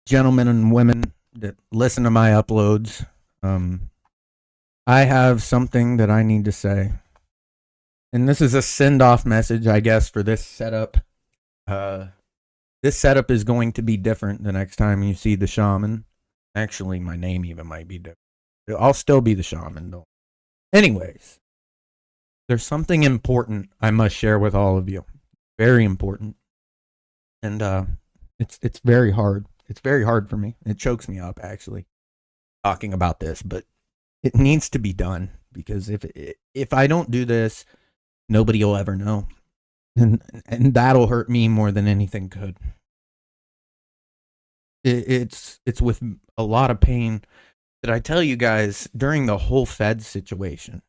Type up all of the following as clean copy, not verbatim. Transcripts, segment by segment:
gentlemen and women that listen to my uploads. I have something that I need to say. And this is a send-off message, I guess, for this setup. This setup is going to be different the next time you see the Shawman. Actually, my name even might be different. I'll still be the Shawman, though. Anyways, there's something important I must share with all of you. Very important. And it's very hard. It's very hard for me. It chokes me up, actually, talking about this. But it needs to be done, because if I don't do this, nobody will ever know. And that'll hurt me more than anything could. It's with a lot of pain that I tell you guys, during the whole Fed situation,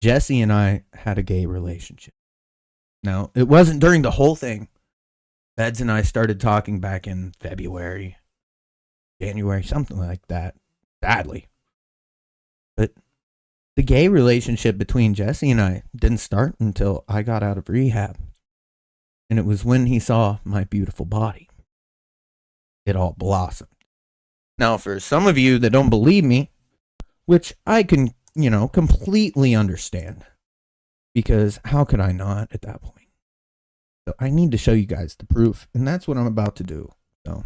Jesse and I had a gay relationship. Now, it wasn't during the whole thing. Feds and I started talking back in February, January, something like that, sadly. But the gay relationship between Jesse and I didn't start until I got out of rehab. And it was when he saw my beautiful body. It all blossomed. Now, for some of you that don't believe me, which I can, completely understand, because how could I not at that point? So I need to show you guys the proof, and that's what I'm about to do. So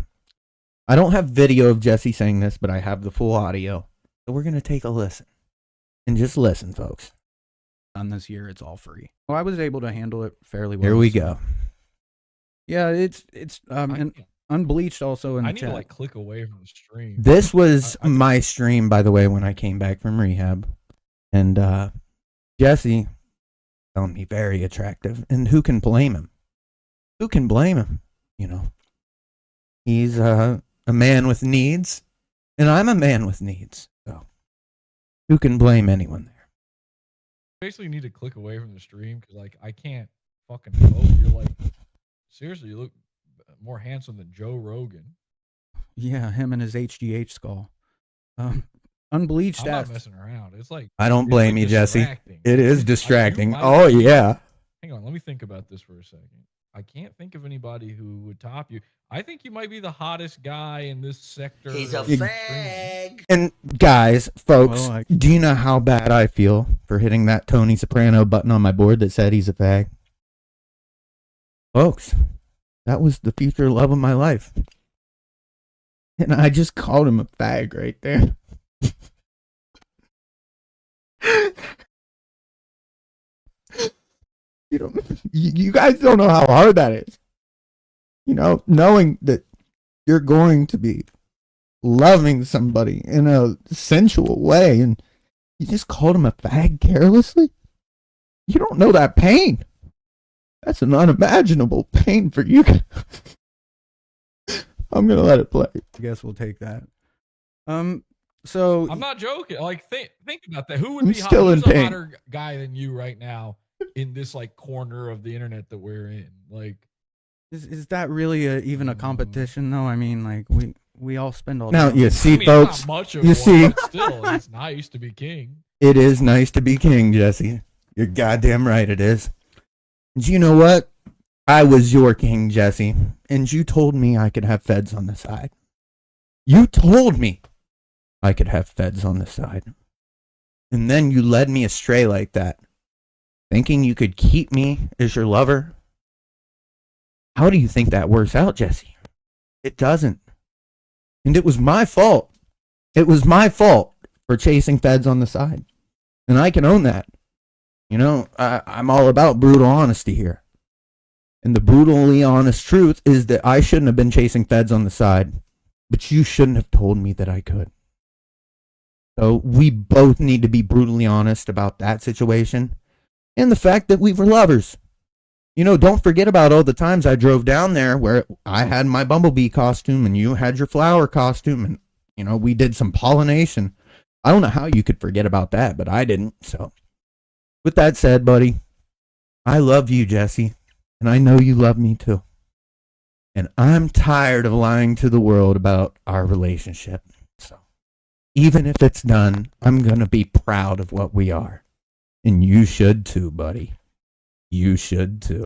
I don't have video of Jesse saying this, but I have the full audio. So we're going to take a listen. And just listen, folks. On this year, it's all free. Well, I was able to handle it fairly well. Here we go. Yeah, it's unbleached also in the chat. I need to click away from the stream. This was my stream, by the way, when I came back from rehab. And Jesse found me very attractive. And who can blame him? Who can blame him? He's a man with needs, and I'm a man with needs. So who can blame anyone there? Basically, need to click away from the stream because, I can't fucking vote. You're seriously, you look more handsome than Joe Rogan. Yeah, him and his HGH skull. Unbleached. I'm not messing around. It's I don't blame you, Jesse. It is distracting. Hang on, let me think about this for a second. I can't think of anybody who would top you. I think you might be the hottest guy in this sector. He's a fag. And guys, folks, do you know how bad I feel for hitting that Tony Soprano button on my board that said he's a fag? Folks, that was the future love of my life. And I just called him a fag right there. You guys don't know how hard that is. Knowing that you're going to be loving somebody in a sensual way and you just called him a fag carelessly. You don't know that pain. That's an unimaginable pain for you. I'm going to let it play. I guess we'll take that. So I'm not joking. Think about that. Who would be still in pain. A hotter guy than you right now in this corner of the internet that we're in? Is that really even a competition though? I mean, we all spend all. Now time. you see, folks. Not much of you one, see, but still, it's nice to be king. It is nice to be king, Jesse. You're goddamn right. It is. And you know what? I was your king, Jesse, and you told me I could have feds on the side. You told me I could have feds on the side, and then you led me astray like that, thinking you could keep me as your lover. How do you think that works out, Jesse? It doesn't. And it was my fault. It was my fault for chasing feds on the side. And I can own that. I'm all about brutal honesty here. And the brutally honest truth is that I shouldn't have been chasing feds on the side. But you shouldn't have told me that I could. So we both need to be brutally honest about that situation. And the fact that we were lovers. Don't forget about all the times I drove down there where I had my bumblebee costume and you had your flower costume and, we did some pollination. I don't know how you could forget about that, but I didn't. So with that said, buddy, I love you, Jesse, and I know you love me too. And I'm tired of lying to the world about our relationship. So even if it's done, I'm going to be proud of what we are. And you should too, buddy. You should too.